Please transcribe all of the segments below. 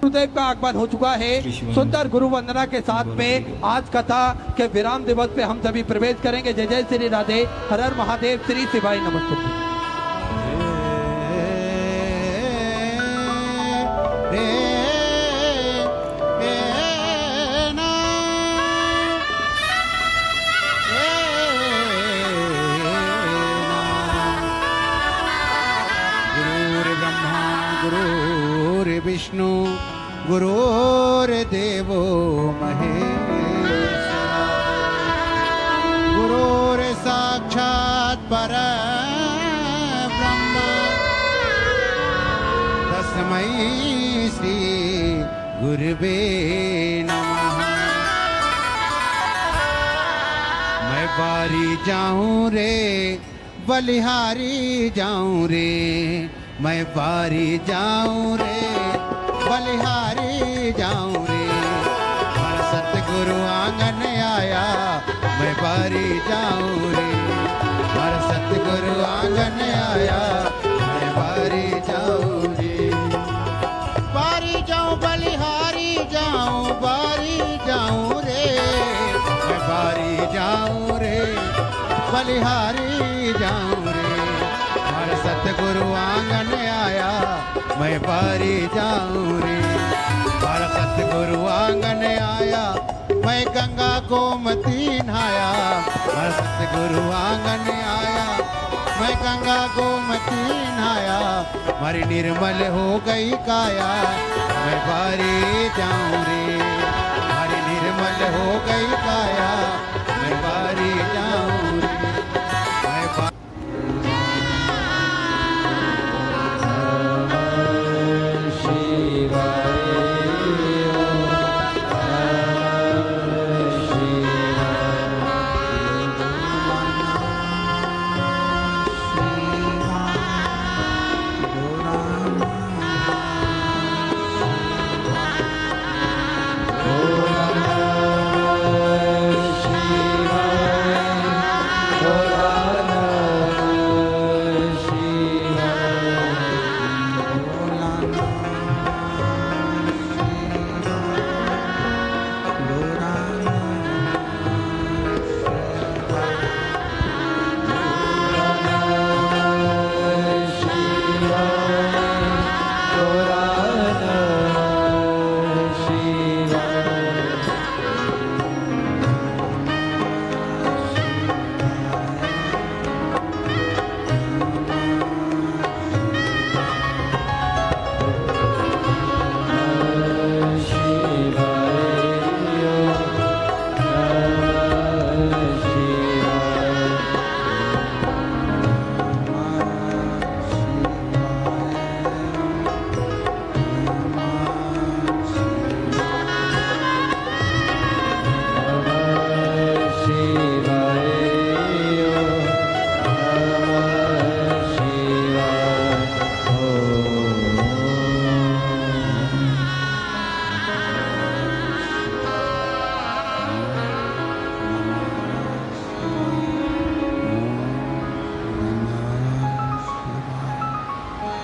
वासुदेव का आगमन हो चुका है। सुंदर गुरु वंदना के साथ में आज कथा के विराम दिवस पे हम सभी प्रवेश करेंगे। जय जय श्री राधे, हर हर महादेव, श्री शिवाय नमस्तुभ्यं। विष्णु गुरुर्देवो महेश्वरा, गुरुर् साक्षात् परब्रह्म, तस्मै श्री गुरुवे नमः। मैं बारी जाऊं रे, बलिहारी जाऊं रे, मैं बारी जाऊं रे, बलिहारी जाऊं रे। हमारा सतगुरु आंगन आया, मैं बारी जाऊं रे, हमारा सतगुरु आंगन आया, मैं बारी जाऊं रे। बारी जाऊं, बलिहारी जाऊं, बारी जाऊं रे, मैं बारी जाऊं रे, बलिहारी जाऊं रे। हमारा सतगुरु आंगन आया, मैं बारी जाऊं रे, हमारा सतगुरु आंगन आया, मैं गंगा गोमती नहाया। हमारा सतगुरु आंगन आया, मैं गंगा गोमती नहाया, हमारी निर्मल हो गई काया, मैं बारी जाऊं रे, हमारी निर्मल हो गई काया, मैं बारी जाऊं रे।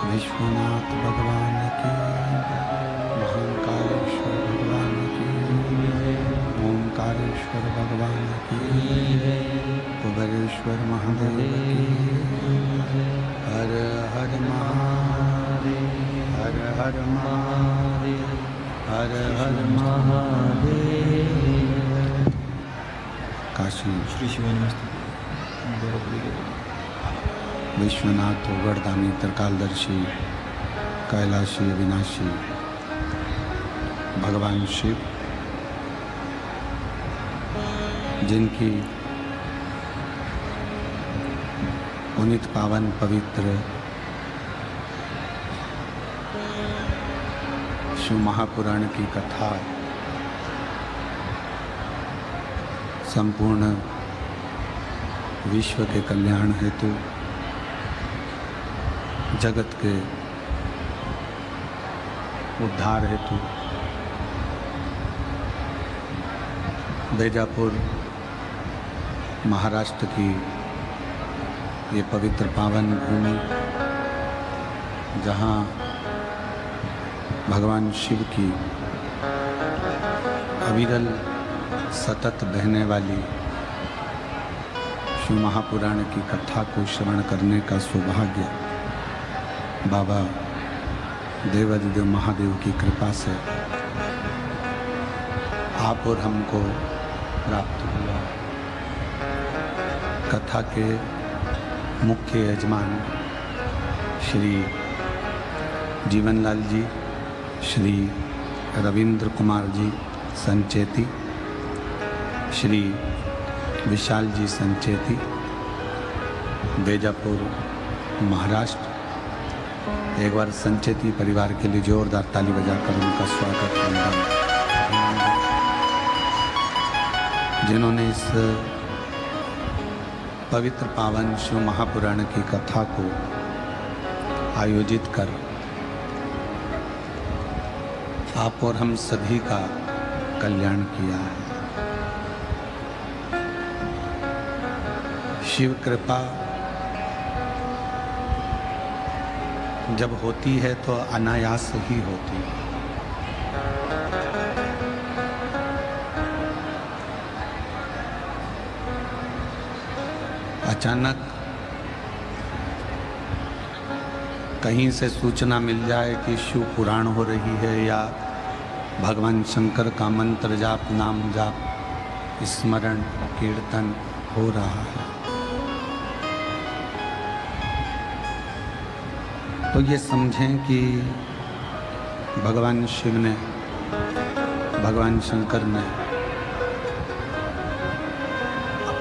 विश्वनाथ भगवान की, महाकालेश्वर भगवान की, ओंकारेश्वर भगवान की, कुबेरेश्वर महादेव की। हर हर महादेव, हर हर महादेव, हर हर महादेव। काशी श्री शिवाय नमस्ते। विश्वनाथ उगड़दानी त्रिकालदर्शी कैलाशी अविनाशी भगवान शिव, जिनकी पुनित पावन पवित्र शिव महापुराण की कथा संपूर्ण विश्व के कल्याण हेतु, जगत के उद्धार हेतु बीजापुर महाराष्ट्र की ये पवित्र पावन भूमि, जहाँ भगवान शिव की अविरल सतत बहने वाली शिव महापुराण की कथा को श्रवण करने का सौभाग्य बाबा देवादिदेव महादेव की कृपा से आप और हमको प्राप्त हुआ। कथा के मुख्य यजमान श्री जीवनलाल जी, श्री रविंद्र कुमार जी संचेती, श्री विशाल जी संचेती, बेजापुर महाराष्ट्र। एक बार संचेती परिवार के लिए जोरदार ताली बजाकर उनका स्वागत करूंगा, जिन्होंने इस पवित्र पावन शिव महापुराण की कथा को आयोजित कर आप और हम सभी का कल्याण किया है। शिव कृपा जब होती है तो अनायास ही होती है। अचानक कहीं से सूचना मिल जाए कि शिव पुराण हो रही है या भगवान शंकर का मंत्र जाप, नाम जाप, स्मरण, कीर्तन हो रहा है, तो ये समझें कि भगवान शिव ने, भगवान शंकर ने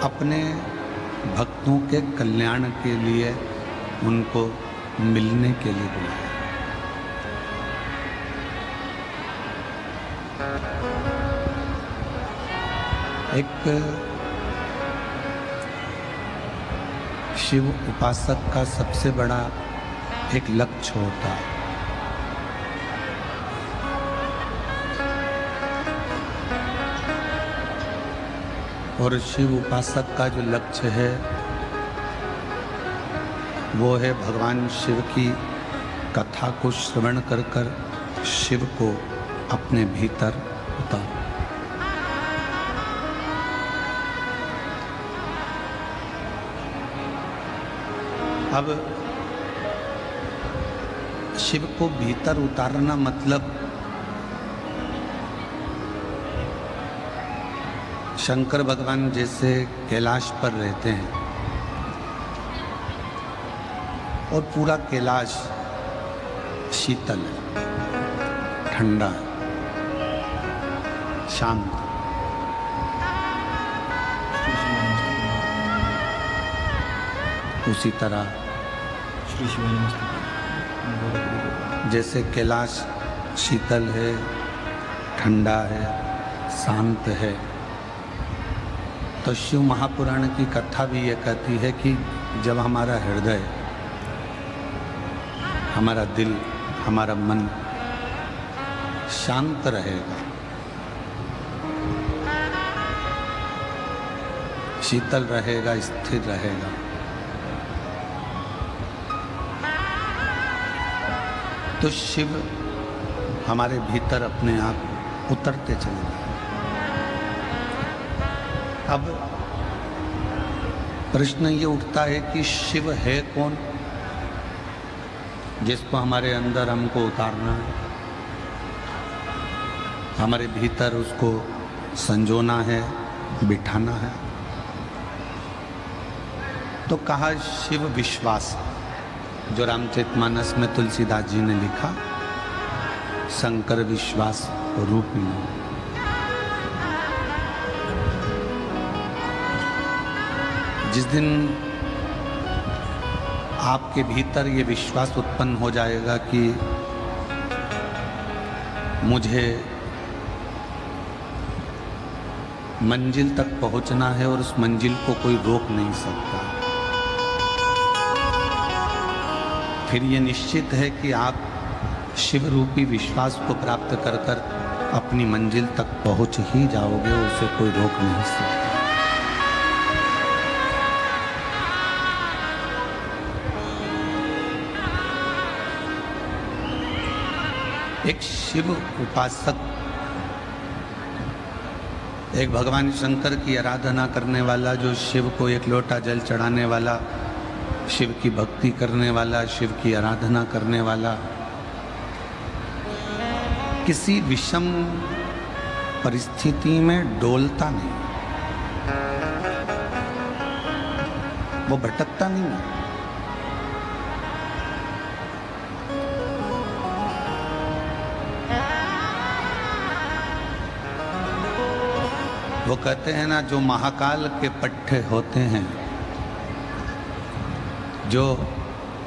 अपने भक्तों के कल्याण के लिए उनको मिलने के लिए बुलाया। एक शिव उपासक का सबसे बड़ा एक लक्ष्य होता है। और शिव उपासक का जो लक्ष्य है वो है भगवान शिव की कथा को श्रवण कर कर शिव को अपने भीतर उतार। अब शिव को भीतर उतारना मतलब शंकर भगवान जैसे कैलाश पर रहते हैं और पूरा कैलाश शीतल है, ठंडा है, शांत। उसी तरह जैसे कैलाश शीतल है, ठंडा है, शांत है, तो शिव महापुराण की कथा भी ये कहती है कि जब हमारा हृदय, हमारा दिल, हमारा मन शांत रहेगा, शीतल रहेगा, स्थिर रहेगा, तो शिव हमारे भीतर अपने आप उतरते चले जाते। अब प्रश्न ये उठता है कि शिव है कौन जिसको हमारे अंदर हमको उतारना है, हमारे भीतर उसको संजोना है, बिठाना है। तो कहा शिव विश्वास, जो रामचरितमानस में तुलसीदास जी ने लिखा, शंकर विश्वास रूपी। जिस दिन आपके भीतर ये विश्वास उत्पन्न हो जाएगा कि मुझे मंजिल तक पहुंचना है और उस मंजिल को कोई रोक नहीं सकता, फिर ये निश्चित है कि आप शिव रूपी विश्वास को प्राप्त कर कर अपनी मंजिल तक पहुंच ही जाओगे, उसे कोई रोक नहीं सकता। एक शिव उपासक, एक भगवान शंकर की आराधना करने वाला, जो शिव को एक लोटा जल चढ़ाने वाला, शिव की भक्ति करने वाला, शिव की आराधना करने वाला, किसी विषम परिस्थिति में डोलता नहीं, वो भटकता नहीं है। वो कहते हैं ना, जो महाकाल के पट्टे होते हैं, जो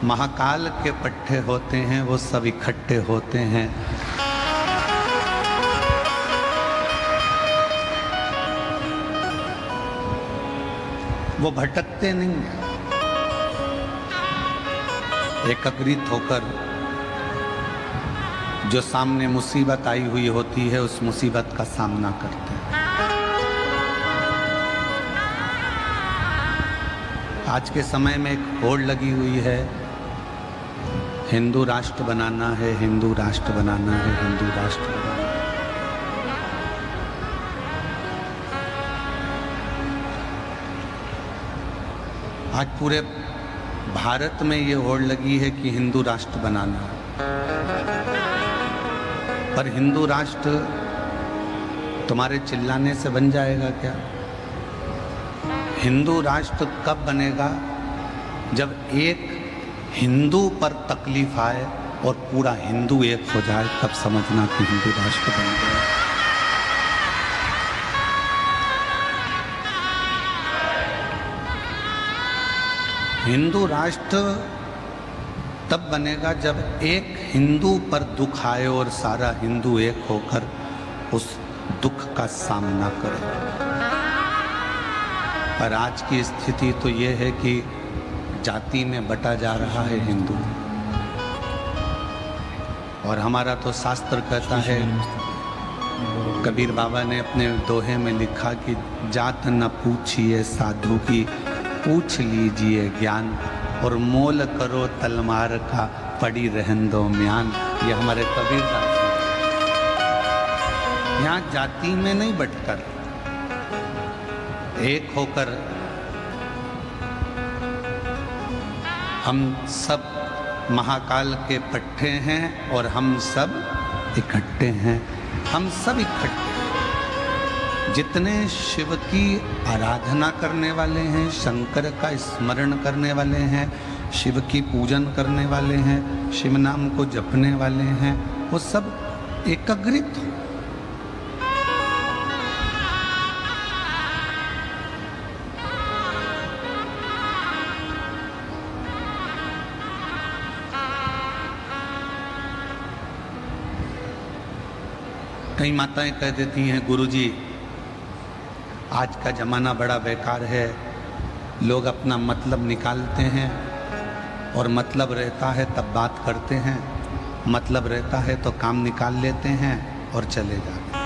महाकाल के पट्टे होते हैं, वो सब इकट्ठे होते हैं। वो भटकते नहीं हैं, एकत्रित होकर जो सामने मुसीबत आई हुई होती है, उस मुसीबत का सामना करते हैं। आज के समय में एक होड़ लगी हुई है, हिंदू राष्ट्र बनाना है, हिंदू राष्ट्र बनाना है, हिंदू राष्ट्र बनाना है। आज पूरे भारत में ये होड़ लगी है कि हिंदू राष्ट्र बनाना है, पर हिंदू राष्ट्र तुम्हारे चिल्लाने से बन जाएगा क्या? हिंदू राष्ट्र कब बनेगा? जब एक हिंदू पर तकलीफ आए और पूरा हिंदू एक हो जाए, तब समझना कि हिंदू राष्ट्र बन गया। हिंदू राष्ट्र तब बनेगा जब एक हिंदू पर दुख आए और सारा हिंदू एक होकर उस दुख का सामना करे। पर आज की स्थिति तो ये है कि जाति में बटा जा रहा है हिंदू, और हमारा तो शास्त्र कहता है, कबीर बाबा ने अपने दोहे में लिखा कि जात न पूछिए साधु की, पूछ लीजिए ज्ञान, और मोल करो तलवार का, पड़ी रहन दो म्यान। ये हमारे कबीर दास यहाँ जाति में नहीं बटकर एक होकर हम सब महाकाल के पट्टे हैं और हम सब इकट्ठे हैं। हम सब इकट्ठे, जितने शिव की आराधना करने वाले हैं, शंकर का स्मरण करने वाले हैं, शिव की पूजन करने वाले हैं, शिव नाम को जपने वाले हैं, वो सब एकत्रित हो। कई माताएं कह देती हैं, गुरुजी आज का ज़माना बड़ा बेकार है, लोग अपना मतलब निकालते हैं और मतलब रहता है तब बात करते हैं, मतलब रहता है तो काम निकाल लेते हैं और चले जाते हैं।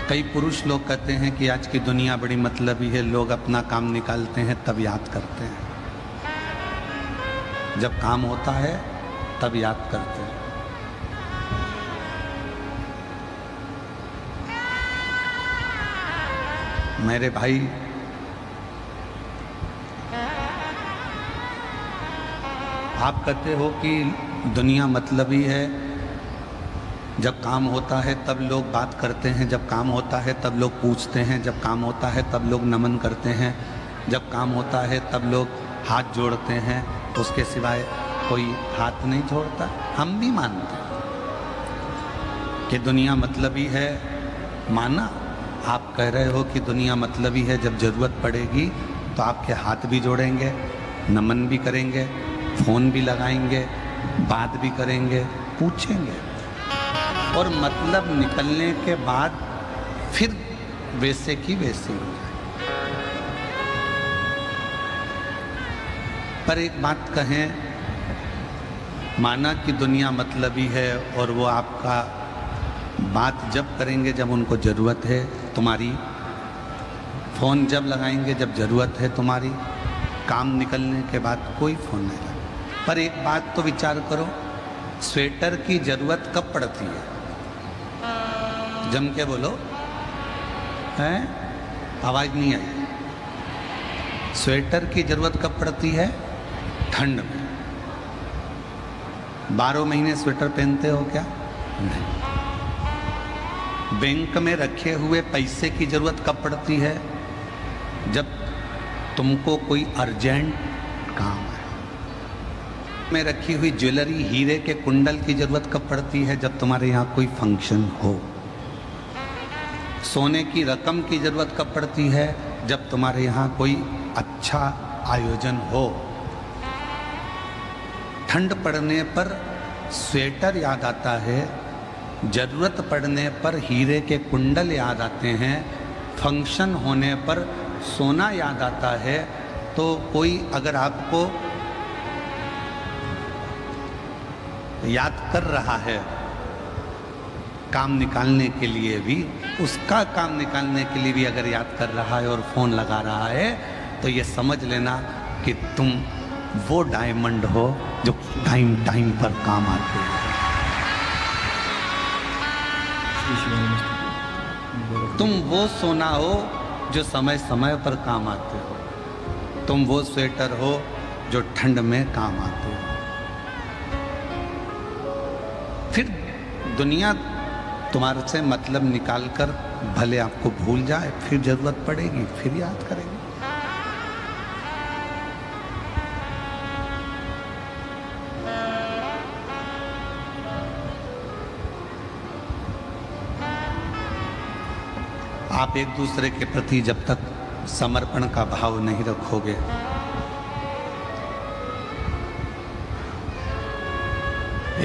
कई पुरुष लोग कहते हैं कि आज की दुनिया बड़ी मतलबी है, लोग अपना काम निकालते हैं तब याद करते हैं, जब काम होता है तब याद करते हैं। मेरे भाई, आप कहते हो कि दुनिया मतलबी है, जब काम होता है तब लोग बात करते हैं, जब काम होता है तब लोग पूछते हैं, जब काम होता है तब लोग नमन करते हैं, जब काम होता है तब लोग हाथ जोड़ते हैं, उसके सिवाय कोई हाथ नहीं छोड़ता। हम भी मानते हैं कि दुनिया मतलबी है, माना। आप कह रहे हो कि दुनिया मतलबी है, जब ज़रूरत पड़ेगी तो आपके हाथ भी जोड़ेंगे, नमन भी करेंगे, फ़ोन भी लगाएंगे, बात भी करेंगे, पूछेंगे, और मतलब निकलने के बाद फिर वैसे की वैसे हो जाए। पर एक बात कहें, माना कि दुनिया मतलबी है और वो आपका बात जब करेंगे जब उनको ज़रूरत है तुम्हारी, फ़ोन जब लगाएंगे जब ज़रूरत है तुम्हारी, काम निकलने के बाद कोई फ़ोन नहीं लगाएगा। पर एक बात तो विचार करो, स्वेटर की जरूरत कब पड़ती है? जम के बोलो, हैं? आवाज नहीं आई। स्वेटर की जरूरत कब पड़ती है? ठंड में। 12 महीने स्वेटर पहनते हो क्या? नहीं। बैंक में रखे हुए पैसे की जरूरत कब पड़ती है? जब तुमको कोई अर्जेंट काम है। में रखी हुई ज्वेलरी, हीरे के कुंडल की जरूरत कब पड़ती है? जब तुम्हारे यहाँ कोई फंक्शन हो। सोने की रकम की जरूरत कब पड़ती है? जब तुम्हारे यहाँ कोई अच्छा आयोजन हो। ठंड पड़ने पर स्वेटर याद आता है, जरूरत पड़ने पर हीरे के कुंडल याद आते हैं, फंक्शन होने पर सोना याद आता है। तो कोई अगर आपको याद कर रहा है काम निकालने के लिए भी, उसका काम निकालने के लिए भी अगर याद कर रहा है और फोन लगा रहा है, तो ये समझ लेना कि तुम वो डायमंड हो जो टाइम टाइम पर काम आते हो। तुम वो सोना हो जो समय समय पर काम आते हो। तुम वो स्वेटर हो जो ठंड में काम आते हो। फिर दुनिया तुम्हारे से मतलब निकाल कर भले आपको भूल जाए, फिर जरूरत पड़ेगी फिर याद करेंगे। आप एक दूसरे के प्रति जब तक समर्पण का भाव नहीं रखोगे,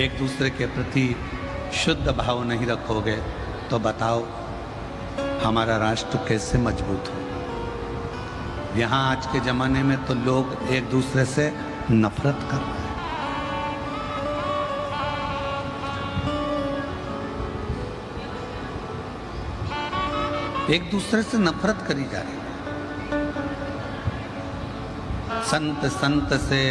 एक दूसरे के प्रति शुद्ध भाव नहीं रखोगे, तो बताओ हमारा राष्ट्र कैसे मजबूत हो? यहाँ आज के ज़माने में तो लोग एक दूसरे से नफरत कर रहे हैं। एक दूसरे से नफरत करी जा रही है। संत संत से,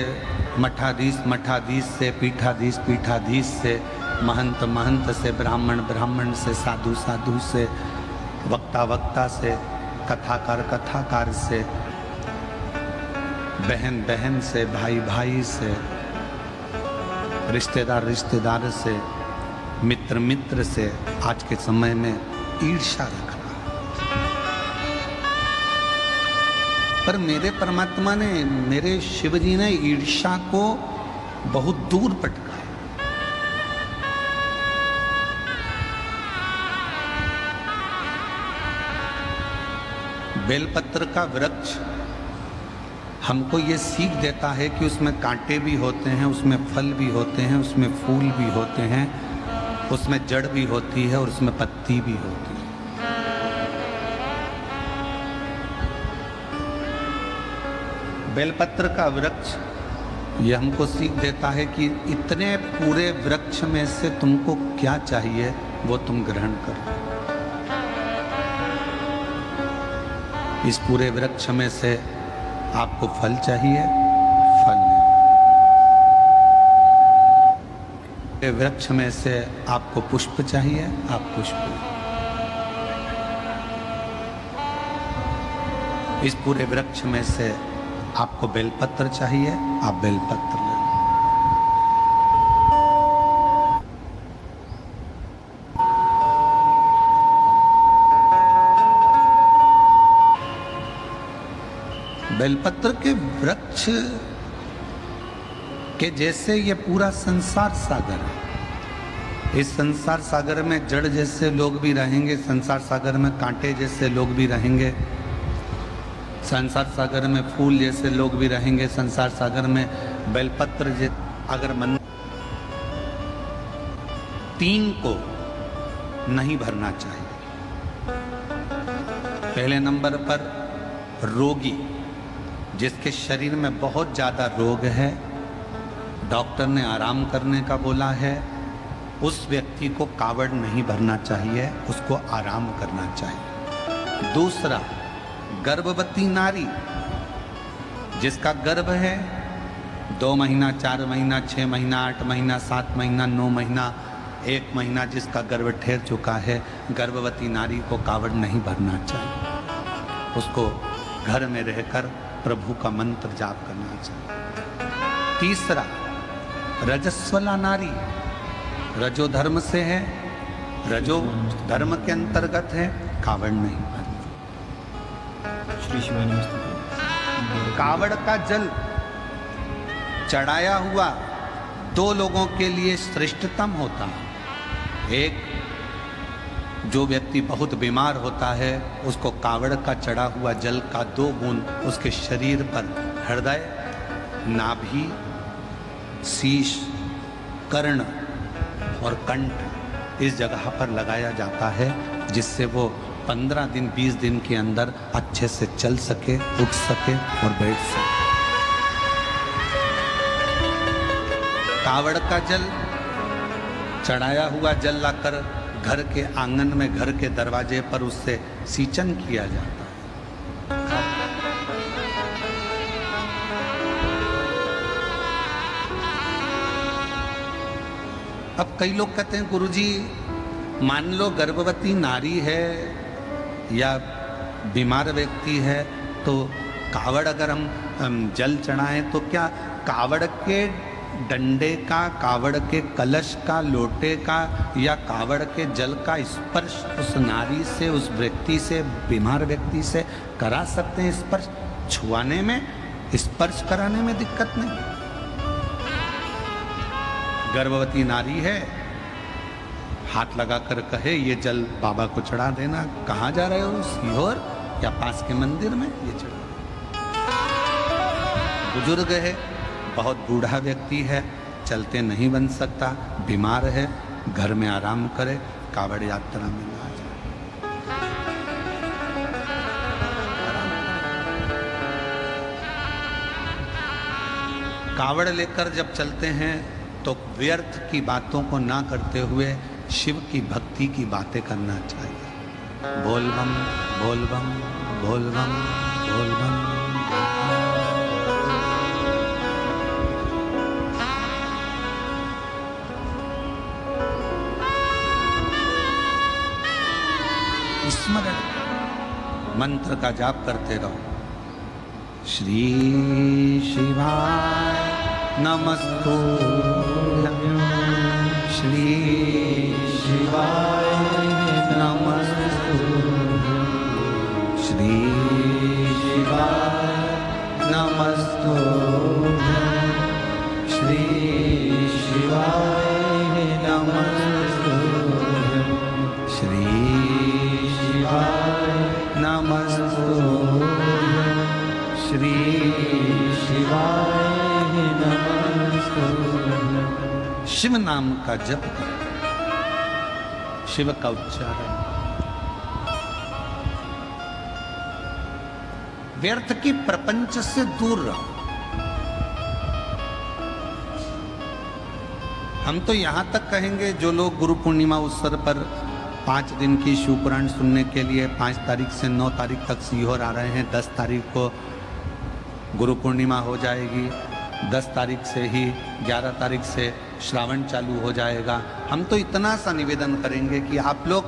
मठाधीश मठाधीश से, पीठाधीश पीठाधीश से, महंत महंत से, ब्राह्मण ब्राह्मण से, साधु साधु से, वक्ता वक्ता से, कथाकार कथाकार से, बहन बहन से, भाई भाई से, रिश्तेदार रिश्तेदार से, मित्र मित्र से आज के समय में ईर्ष्या रखना। पर मेरे परमात्मा ने, मेरे शिव जी ने ईर्ष्या को बहुत दूर पटका। बेलपत्र का वृक्ष हमको ये सीख देता है कि उसमें कांटे भी होते हैं, उसमें फल भी होते हैं, उसमें फूल भी होते हैं, उसमें जड़ भी होती है और उसमें पत्ती भी होती है। बेलपत्र का वृक्ष ये हमको सीख देता है कि इतने पूरे वृक्ष में से तुमको क्या चाहिए वो तुम ग्रहण करो। इस पूरे वृक्ष में से आपको फल चाहिए, फल ले। वृक्ष में से आपको पुष्प चाहिए, आप पुष्प ले। इस पूरे वृक्ष में से आपको बेलपत्र चाहिए, आप बेलपत्र ले। बेलपत्र के वृक्ष के जैसे ये पूरा संसार सागर है। इस संसार सागर में जड़ जैसे लोग भी रहेंगे, संसार सागर में कांटे जैसे लोग भी रहेंगे, संसार सागर में फूल जैसे लोग भी रहेंगे, संसार सागर में बेलपत्र अगर मन तीन को नहीं भरना चाहिए। पहले नंबर पर रोगी, जिसके शरीर में बहुत ज़्यादा रोग है, डॉक्टर ने आराम करने का बोला है, उस व्यक्ति को कावड़ नहीं भरना चाहिए, उसको आराम करना चाहिए। दूसरा, गर्भवती नारी जिसका गर्भ है 2 महीना, 4 महीना, 6 महीना, 8 महीना, 7 महीना, 9 महीना, 1 महीना जिसका गर्भ ठहर चुका है, गर्भवती नारी को कावड़ नहीं भरना चाहिए। उसको घर में रहकर प्रभु का मंत्र जाप करना चाहिए। तीसरा, रजस्वला नारी, रजो धर्म से है, रजो धर्म के अंतर्गत है, कावड़ नहीं भरना। श्री शिवाय नमस्ते। कावड़ का जल चढ़ाया हुआ 2 लोगों के लिए श्रेष्ठतम होता है। एक, जो व्यक्ति बहुत बीमार होता है उसको कावड़ का चढ़ा हुआ जल का 2 बूंद उसके शरीर पर, हृदय, नाभि, शीश, कर्ण और कंठ इस जगह पर लगाया जाता है, जिससे वो 15 दिन 20 दिन के अंदर अच्छे से चल सके, उठ सके और बैठ सके। कावड़ का जल, चढ़ाया हुआ जल लाकर घर के आंगन में, घर के दरवाजे पर उससे सींचन किया जाता है। अब कई लोग कहते हैं गुरुजी, मान लो गर्भवती नारी है या बीमार व्यक्ति है तो कावड़ अगर हम जल चढ़ाएं तो क्या कावड़ के डंडे का, कावड़ के कलश का, लोटे का या कावड़ के जल का स्पर्श उस नारी से, उस व्यक्ति से, बीमार व्यक्ति से करा सकते हैं? स्पर्श छुआने में, स्पर्श कराने में दिक्कत नहीं। गर्भवती नारी है, हाथ लगाकर कहे ये जल बाबा को चढ़ा देना। कहाँ जा रहे हो? सीहोर या पास के मंदिर में ये चढ़ा। बुजुर्ग है, बहुत बूढ़ा व्यक्ति है, चलते नहीं बन सकता, बीमार है, घर में आराम करे, कावड़ यात्रा में ना जाए। कावड़ लेकर जब चलते हैं तो व्यर्थ की बातों को ना करते हुए शिव की भक्ति की बातें करना चाहिए। बोल बम, बोल बम, बोल बम, बोल बम। स्मरण मंत्र का जाप करते रहो। श्री शिवाय नमस्तुभ्यं, श्री शिवाय नमस्तुभ्यं, श्री शिवाय नमस्तुभ्यं, श्री शिवाय नमस्तुभ्यं, श्री शिवाय नमस्तुभ्यं, श्री शिवाय नमस्तुभ्यं। शिव नाम का जप करो, शिव का उच्चारण। व्यर्थ की प्रपंच से दूर रहो। हम तो यहां तक कहेंगे, जो लोग गुरु पूर्णिमा अवसर पर 5 दिन की शिव पुराण सुनने के लिए 5 तारीख से 9 तारीख तक सीहोर आ रहे हैं, 10 तारीख को गुरु पूर्णिमा हो जाएगी, 10 तारीख से ही 11 तारीख से श्रावण चालू हो जाएगा। हम तो इतना सा निवेदन करेंगे कि आप लोग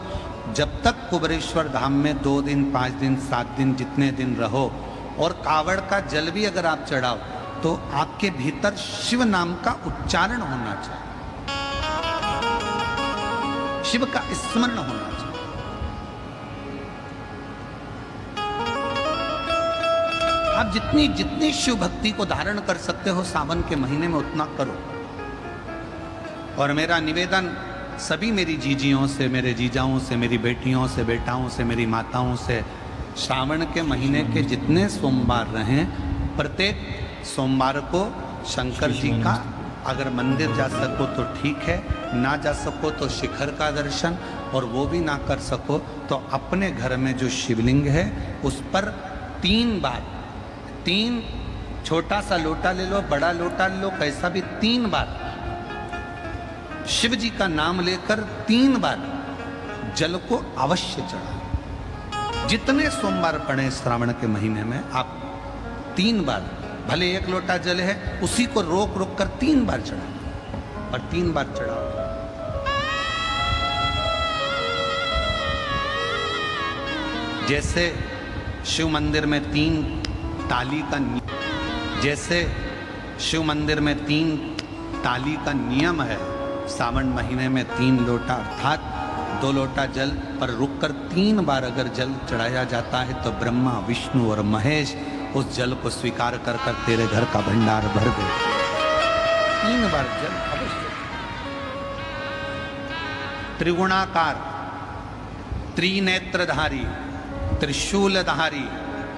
जब तक कुबेरेश्वर धाम में 2 दिन, 5 दिन, 7 दिन, जितने दिन रहो और कावड़ का जल भी अगर आप चढ़ाओ तो आपके भीतर शिव नाम का उच्चारण होना चाहिए, शिव का स्मरण होना चाहिए। आप जितनी जितनी शिव भक्ति को धारण कर सकते हो सावन के महीने में उतना करो। और मेरा निवेदन सभी मेरी जीजियों से, मेरे जीजाओं से, मेरी बेटियों से, बेटाओं से, मेरी माताओं से, श्रावण के महीने के जितने सोमवार रहें, प्रत्येक सोमवार को शंकर जी का अगर मंदिर जा सको तो ठीक है, ना जा सको तो शिखर का दर्शन, और वो भी ना कर सको तो अपने घर में जो शिवलिंग है उस पर 3 बार, 3 छोटा सा लोटा ले लो, बड़ा लोटा ले लो, कैसा भी 3 बार शिव जी का नाम लेकर 3 बार जल को अवश्य चढ़ाओ। जितने सोमवार पड़े श्रावण के महीने में आप 3 बार भले 1 लोटा जल है, उसी को रोक रोक कर 3 बार चढ़ाओ, और 3 बार चढ़ाओ। जैसे शिव मंदिर में 3 ताली का जैसे शिव मंदिर में 3 ताली का नियम है, सावन महीने में 3 लोटा अर्थात 2 लोटा जल पर रुककर 3 बार अगर जल चढ़ाया जाता है तो ब्रह्मा, विष्णु और महेश उस जल को स्वीकार कर कर तेरे घर का भंडार भर दे। 3 बार जल अवश्य। त्रिगुणाकार, त्रिनेत्रधारी, त्रिशूलधारी,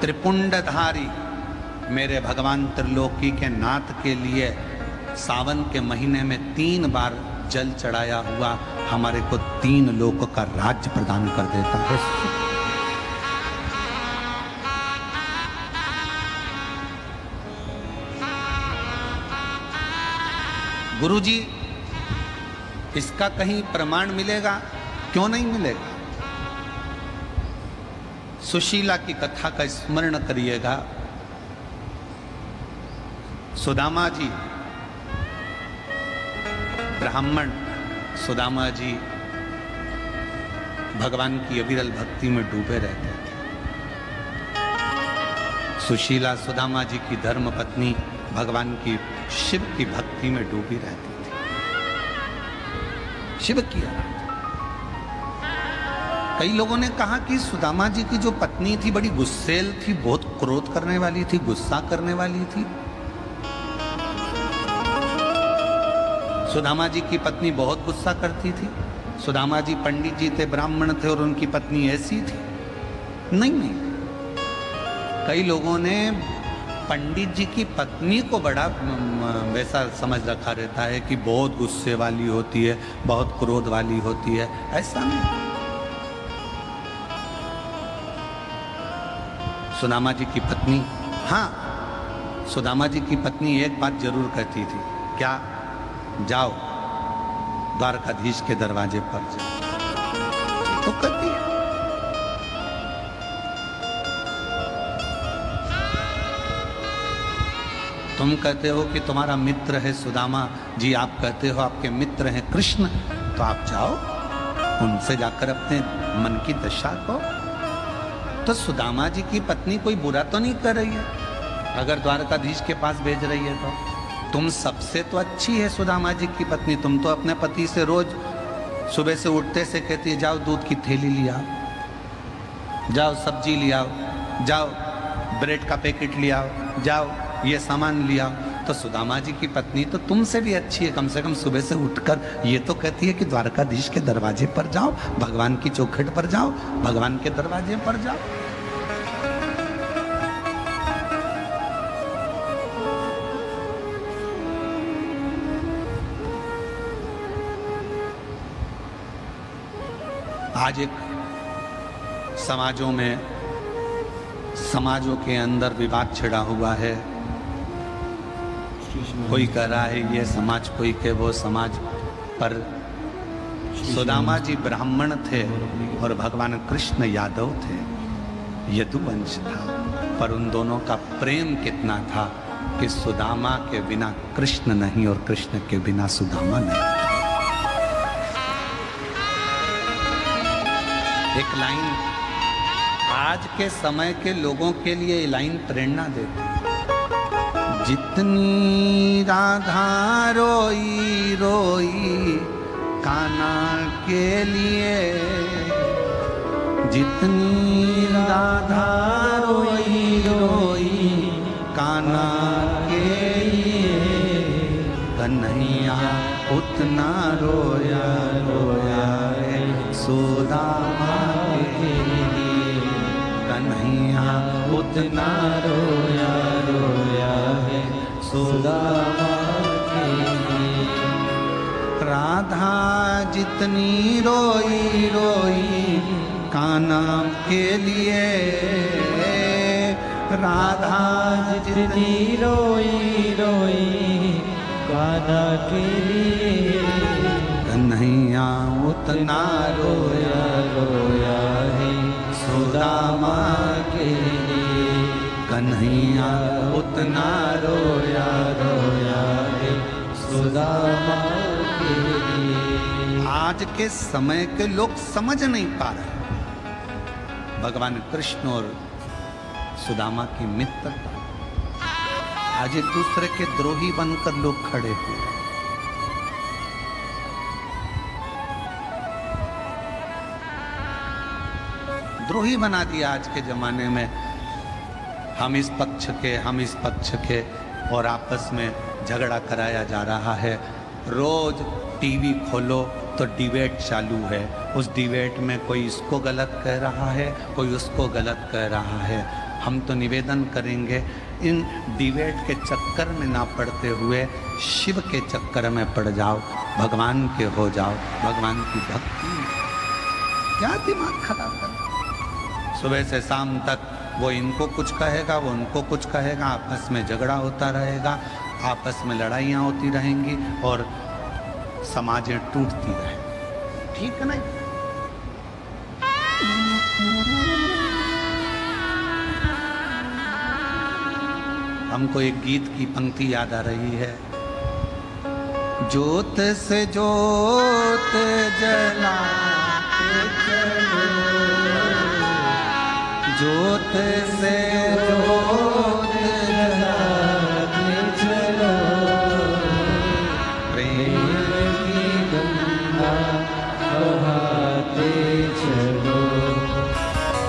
त्रिपुंडधारी मेरे भगवान त्रिलोकी के नाथ के लिए सावन के महीने में 3 बार जल चढ़ाया हुआ हमारे को 3 लोकों का राज्य प्रदान कर देता है। गुरुजी, इसका कहीं प्रमाण मिलेगा? क्यों नहीं मिलेगा? सुशीला की कथा का स्मरण करिएगा। सुदामा जी, ब्राह्मण सुदामा जी भगवान की अविरल भक्ति में डूबे रहते थे। सुशीला सुदामा जी की धर्म पत्नी भगवान की शिव की भक्ति में डूबी रहती थी, शिव की आराधना। कई लोगों ने कहा कि सुदामा जी की जो पत्नी थी बड़ी गुस्सेल थी, बहुत क्रोध करने वाली थी, गुस्सा करने वाली थी। सुदामा जी की पत्नी बहुत गुस्सा करती थी। सुदामा जी पंडित जी थे, ब्राह्मण थे और उनकी पत्नी ऐसी थी? नहीं। कई लोगों ने पंडित जी की पत्नी को बड़ा वैसा समझ रखा रहता है कि बहुत गुस्से वाली होती है, बहुत क्रोध वाली होती है। ऐसा नहीं। सुदामा जी की पत्नी, हाँ, सुदामा जी की पत्नी एक बात जरूर कहती थी। क्या? जाओ द्वारकाधीश के दरवाजे पर जाओ। तो कहती है। तुम कहते हो कि तुम्हारा मित्र है सुदामा जी, आप कहते हो आपके मित्र हैं कृष्ण, तो आप जाओ उनसे जाकर अपने मन की दशा को। तो सुदामा जी की पत्नी कोई बुरा तो नहीं कर रही है अगर द्वारकाधीश के पास भेज रही है तो? तुम सबसे तो अच्छी है सुदामा जी की पत्नी। तुम तो अपने पति से रोज सुबह से उठते से कहती है जाओ दूध की थैली ले आओ, जाओ सब्जी ले आओ, जाओ ब्रेड का पैकेट ले आओ, जाओ ये सामान ले आओ। तो सुदामा जी की पत्नी तो तुमसे भी अच्छी है। कम से कम सुबह से उठकर ये तो कहती है कि द्वारकाधीश के दरवाजे पर जाओ, भगवान की चौखट पर जाओ, भगवान के दरवाजे पर जाओ। आज एक समाजों के अंदर विवाद छिड़ा हुआ है। कोई कह रहा है ये समाज, कोई के वो समाज। पर सुदामा जी ब्राह्मण थे और भगवान कृष्ण यादव थे, यदुवंश था। पर उन दोनों का प्रेम कितना था कि सुदामा के बिना कृष्ण नहीं और कृष्ण के बिना सुदामा नहीं। एक लाइन आज के समय के लोगों के लिए ये लाइन प्रेरणा देती है। जितनी राधा रोई रोई कान्हा के लिए, जितनी राधा रोई रोई कान्हा के लिए, कन्हैया उतना रोया रोया है सुदामा के लिए, कन्हैया उतना रोया रोया है सुदामा के लिए। राधा जितनी रोई रोई कान्हा के लिए, राधा जितनी रोई रोई कान्हा के लिए, कन्हैया उतना रोया रोया है सुदामा के लिए, कन्हैया उतना ना रोया रोया रे सुदामा के लिए। आज के समय के लोग समझ नहीं पा रहे भगवान कृष्ण और सुदामा की मित्रता। आज एक दूसरे के द्रोही बनकर लोग खड़े हुए। द्रोही बना दिया आज के जमाने में। हम इस पक्ष के, हम इस पक्ष के, और आपस में झगड़ा कराया जा रहा है। रोज टीवी खोलो तो डिबेट चालू है। उस डिबेट में कोई इसको गलत कह रहा है, कोई उसको गलत कह रहा है। हम तो निवेदन करेंगे इन डिबेट के चक्कर में ना पड़ते हुए शिव के चक्कर में पड़ जाओ, भगवान के हो जाओ, भगवान की भक्ति। क्या दिमाग खराब कर, सुबह से शाम तक वो इनको कुछ कहेगा, वो उनको कुछ कहेगा, आपस में झगड़ा होता रहेगा, आपस में लड़ाइयाँ होती रहेंगी और समाजें टूटती रहेंगी। ठीक है नहीं? हमको एक गीत की पंक्ति याद आ रही है। ज्योत से ज्योत जलाते चलो, ज्योत से ज्योत जलाते चलो, प्रेम की गंगा बहाते चलो,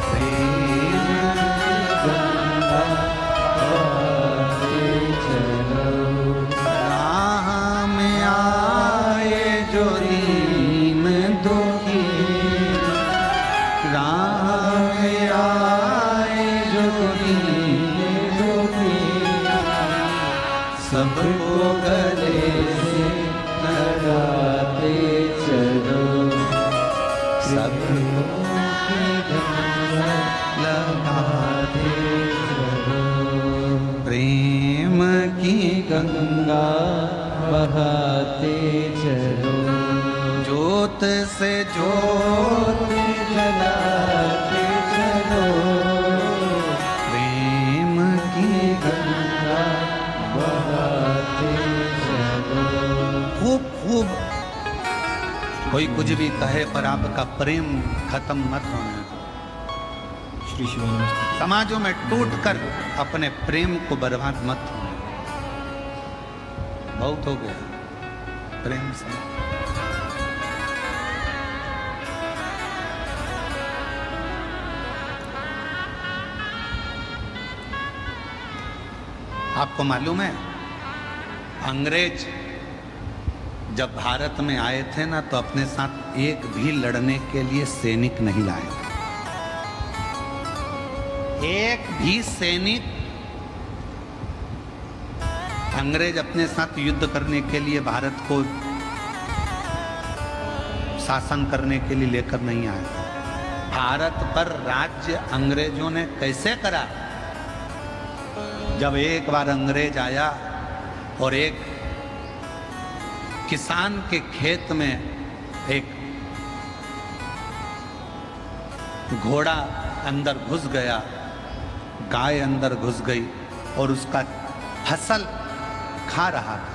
प्रेम की गंगा बहाते चलो। राह में आए जो दीन दुखी, राह में आए जो दीन दुखी, सबको गले से लगाते चलो, सबको की गंगा लगाते चलो, प्रेम की गंगा बहाते चलो, ज्योत से ज्योत जलाते चलो, प्रेम की गंगा बहाते चलो। खूब खूब कोई कुछ भी कहे पर आपका प्रेम खत्म मत होने दो। श्री शिवाय नमस्ते। समाजों में टूट कर अपने प्रेम को बर्बाद मत होने दो। बहुत हो गया प्रेम से। आपको मालूम है अंग्रेज जब भारत में आए थे ना, तो अपने साथ एक भी लड़ने के लिए सैनिक नहीं लाए थे। एक भी सैनिक अंग्रेज अपने साथ युद्ध करने के लिए, भारत को शासन करने के लिए लेकर नहीं आए थे। भारत पर राज्य अंग्रेजों ने कैसे करा? जब एक बार अंग्रेज आया और एक किसान के खेत में एक घोड़ा अंदर घुस गया, गाय अंदर घुस गई और उसका फसल खा रहा था।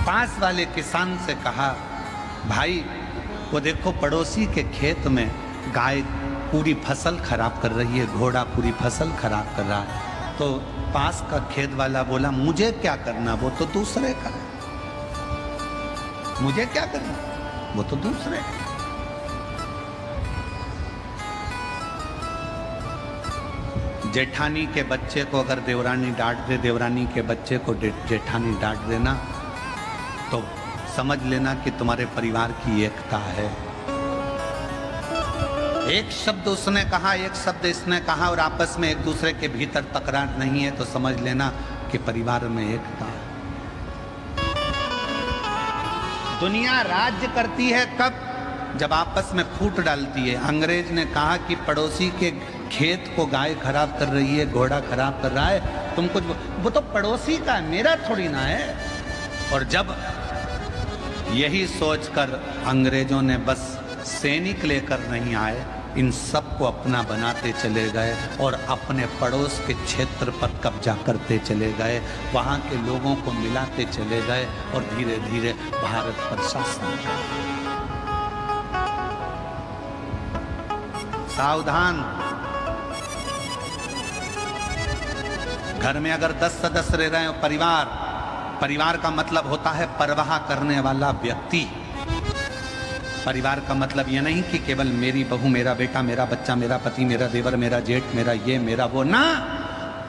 पास वाले किसान से कहा, भाई वो देखो पड़ोसी के खेत में गाय पूरी फसल खराब कर रही है, घोड़ा पूरी फसल खराब कर रहा है। तो पास का खेत वाला बोला, मुझे क्या करना, वो तो दूसरे का, मुझे क्या करना, वो तो दूसरे। जेठानी के बच्चे को अगर देवरानी डांट दे, देवरानी के बच्चे को जेठानी डांट देना, तो समझ लेना कि तुम्हारे परिवार की एकता है। एक शब्द उसने कहा, एक शब्द इसने कहा और आपस में एक दूसरे के भीतर तकरार नहीं है, तो समझ लेना कि परिवार में एकता है। दुनिया राज्य करती है कब? जब आपस में फूट डालती है। अंग्रेज ने कहा कि पड़ोसी के खेत को गाय खराब कर रही है, घोड़ा खराब कर रहा है, तुम कुछ, वो तो पड़ोसी का है, मेरा थोड़ी ना है। और जब यही सोचकर अंग्रेजों ने बस सैनिक लेकर नहीं आए, इन सबको अपना बनाते चले गए और अपने पड़ोस के क्षेत्र पर कब्जा करते चले गए, वहाँ के लोगों को मिलाते चले गए और धीरे धीरे भारत पर शासन किया। सावधान, घर में अगर 10 सदस्य रह रहे हो, परिवार का मतलब होता है परवाह करने वाला व्यक्ति। परिवार का मतलब ये नहीं कि केवल मेरी बहू, मेरा बेटा, मेरा बच्चा, मेरा पति, मेरा देवर, मेरा जेठ, मेरा ये, मेरा वो, ना।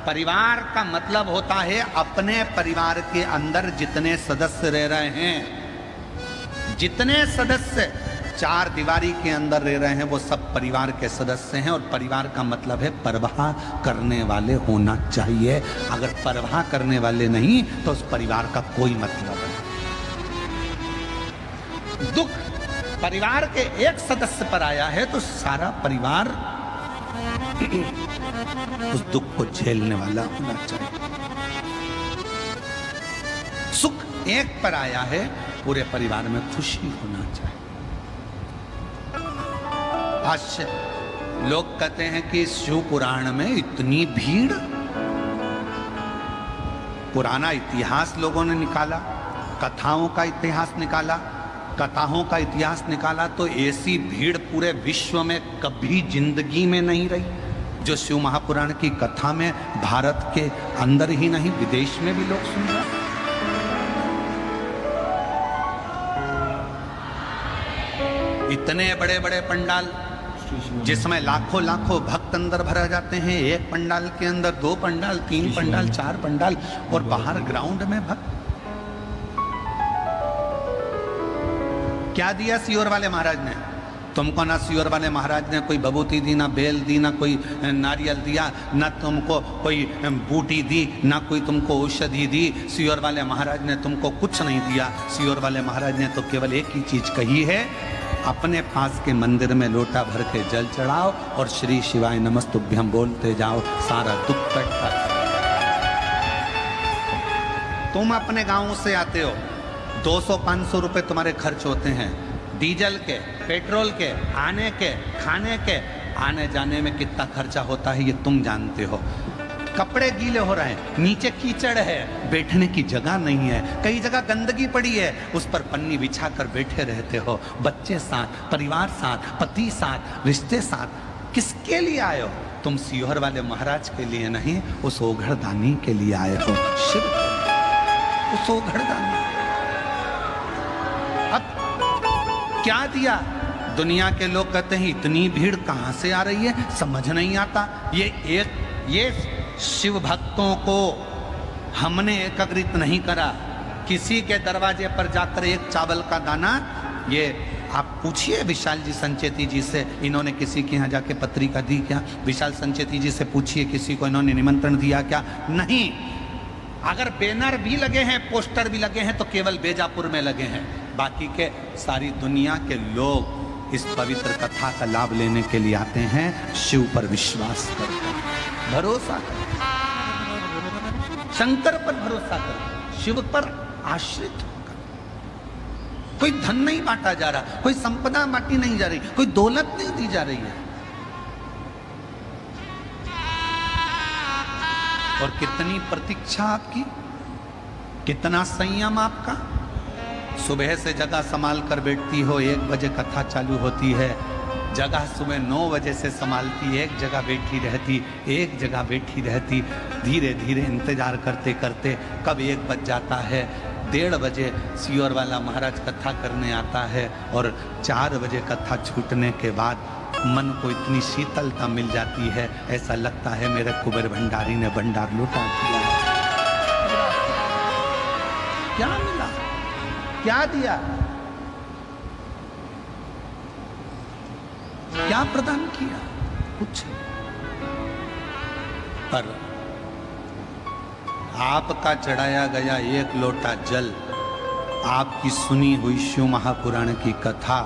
परिवार का मतलब होता है अपने परिवार के अंदर जितने सदस्य रह रहे हैं, जितने सदस्य चार दीवारी के अंदर रह रहे हैं, वो सब परिवार के सदस्य हैं। और परिवार का मतलब है परवाह करने वाले होना चाहिए। अगर परवाह करने वाले नहीं तो उस परिवार का कोई मतलब नहीं। दुख परिवार के एक सदस्य पर आया है तो सारा परिवार उस दुख को झेलने वाला होना चाहिए। सुख एक पर आया है, पूरे परिवार में खुशी होना चाहिए। आज लोग कहते हैं कि शिव पुराण में इतनी भीड़, पुराना इतिहास लोगों ने निकाला, कथाओं का इतिहास निकाला, कथाओं का इतिहास निकाला तो ऐसी भीड़ पूरे विश्व में कभी जिंदगी में नहीं रही जो शिव महापुराण की कथा में भारत के अंदर ही नहीं विदेश में भी लोग सुन रहे हैं। इतने बड़े बड़े पंडाल जिसमें लाखों लाखों भक्त अंदर भरा जाते हैं, एक पंडाल के अंदर 2 पंडाल, 3 पंडाल, 4 पंडाल और बाहर ग्राउंड में भक्त। क्या दिया सियोर वाले महाराज ने तुमको? ना सियोर वाले महाराज ने कोई बबूती दी, ना बेल दी, ना कोई नारियल दिया, ना तुमको कोई बूटी दी, ना कोई तुमको औषधि दी। सियोर वाले महाराज ने तुमको कुछ नहीं दिया। सियोर वाले महाराज ने तो केवल एक ही चीज कही है, अपने पास के मंदिर में लोटा भर के जल चढ़ाओ और श्री शिवाय नमस्तुभ्यं बोलते जाओ, सारा दुख कटता। तुम अपने गांव से आते हो, 200-500 रुपए तुम्हारे खर्च होते हैं, डीजल के, पेट्रोल के, आने के, खाने के, आने जाने में कितना खर्चा होता है ये तुम जानते हो। कपड़े गीले हो रहे हैं, नीचे कीचड़ है, बैठने की जगह नहीं है, कई जगह गंदगी पड़ी है, उस पर पन्नी बिछा कर बैठे रहते हो। बच्चे साथ, परिवार साथ, पति साथ, रिश्ते साथ। किसके लिए आए हो? तुम सियोर वाले महाराज के लिए नहीं, उस ओघड़दानी के लिए आए हो, शिव, उस ओघड़दानी। अब क्या दिया? दुनिया के लोग कहते हैं इतनी भीड़ कहां से आ रही है, समझ नहीं आता। ये शिव भक्तों को हमने एकत्रित नहीं करा। किसी के दरवाजे पर जाकर एक चावल का दाना, ये आप पूछिए विशाल जी संचेती जी से, इन्होंने किसी के यहाँ जाके पत्रिका दी क्या? विशाल संचेती जी से पूछिए किसी को इन्होंने निमंत्रण दिया क्या? नहीं। अगर बैनर भी लगे हैं, पोस्टर भी लगे हैं तो केवल बेजापुर में लगे हैं। बाकी के सारी दुनिया के लोग इस पवित्र कथा का लाभ लेने के लिए आते हैं, शिव पर विश्वास करते हैं, भरोसा करते हैं, शंकर पर भरोसा करते हैं, शिव पर आश्रित होकर। कोई धन नहीं बांटा जा रहा, कोई संपदा बांटी नहीं जा रही, कोई दौलत नहीं दी जा रही है। और कितनी प्रतीक्षा आपकी, कितना संयम आपका। सुबह से जगह संभाल कर बैठती हो, 1 बजे कथा चालू होती है, जगह सुबह 9 बजे से संभालती, एक जगह बैठी रहती, एक जगह बैठी रहती, धीरे धीरे इंतजार करते करते कब 1 बज जाता है, 1:30 बजे सियोर वाला महाराज कथा करने आता है और 4 बजे कथा छूटने के बाद मन को इतनी शीतलता मिल जाती है, ऐसा लगता है मेरे कुबेर भंडारी ने भंडार लुटा दिया। क्या मिला, क्या दिया, क्या प्रदान किया? कुछ। पर आपका चढ़ाया गया 1 लोटा जल, आपकी सुनी हुई शिव महापुराण की कथा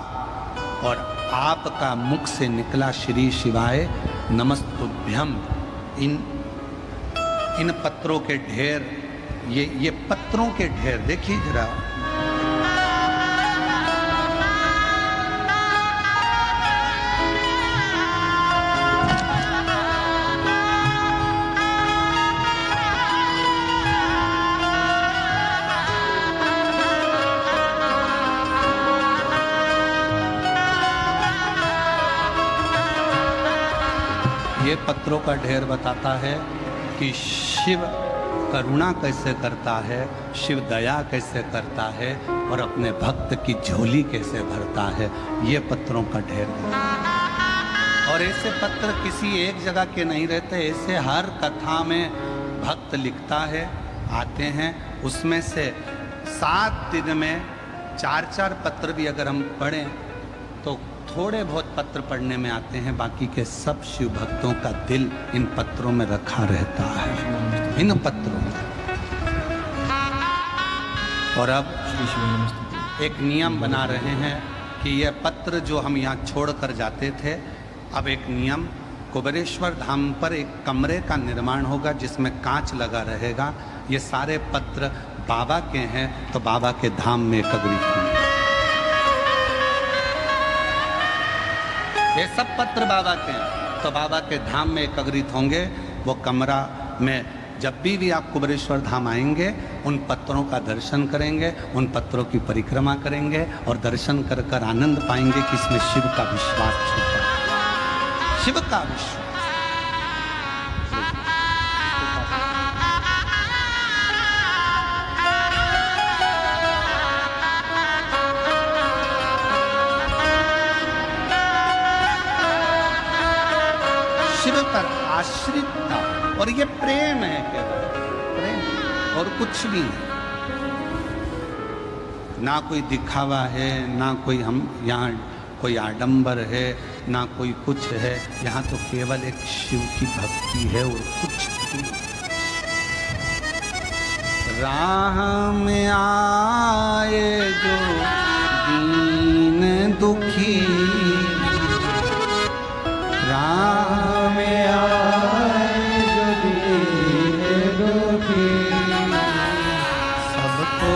और आपका मुख से निकला श्री शिवाय नमस्तुभ्यम, इन पत्रों के ढेर, ये पत्रों के ढेर देखिए जरा। ये पत्रों का ढेर बताता है कि शिव करुणा कैसे करता है, शिव दया कैसे करता है और अपने भक्त की झोली कैसे भरता है। ये पत्रों का ढेर है। और ऐसे पत्र किसी एक जगह के नहीं रहते, ऐसे हर कथा में भक्त लिखता है, आते हैं। उसमें से 7 दिन में 4-4 पत्र भी अगर हम पढ़ें तो थोड़े बहुत पत्र पढ़ने में आते हैं, बाकी के सब शिव भक्तों का दिल इन पत्रों में रखा रहता है, इन पत्रों में। और अब एक नियम बना रहे हैं कि यह पत्र जो हम यहाँ छोड़ कर जाते थे, अब एक नियम, कुबेरेश्वर धाम पर एक कमरे का निर्माण होगा जिसमें कांच लगा रहेगा। ये सारे पत्र बाबा के हैं तो बाबा के धाम में एकत्रित होंगे। ये सब पत्र बाबा के हैं तो बाबा के धाम में एकत्रित होंगे। वो कमरा में जब भी आप कुबेरेश्वर धाम आएंगे, उन पत्रों का दर्शन करेंगे, उन पत्रों की परिक्रमा करेंगे और दर्शन कर कर आनंद पाएंगे कि इसमें शिव का विश्वास छुपा है, शिव का विश्वास। शिव पर आश्रित था और ये प्रेम है, केवल प्रेम और कुछ भी नहीं। ना कोई दिखावा है, ना कोई हम यहाँ कोई आडंबर है, ना कोई कुछ है। यहाँ तो केवल एक शिव की भक्ति है और कुछ भी। राह में आए जो दीन दुखी, राह में आए जो दीन दुखी, सबको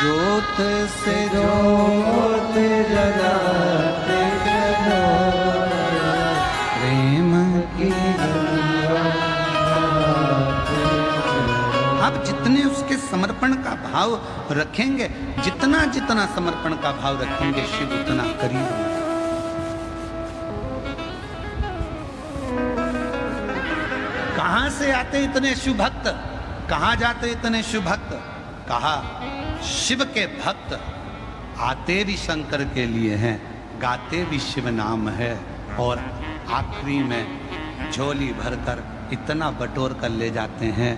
जोत से जोत जलाते चलो, प्रेम की आप जितने उसके समर्पण का भाव रखेंगे, जितना जितना समर्पण का भाव रखेंगे, शिव उतना करीब होगा। कहां से आते इतने शिव भक्त, कहां जाते इतने शिव भक्त? कहा शिव के भक्त आते भी शंकर के लिए हैं, गाते भी शिव नाम है, और आखिरी में झोली भरकर इतना बटोर कर ले जाते हैं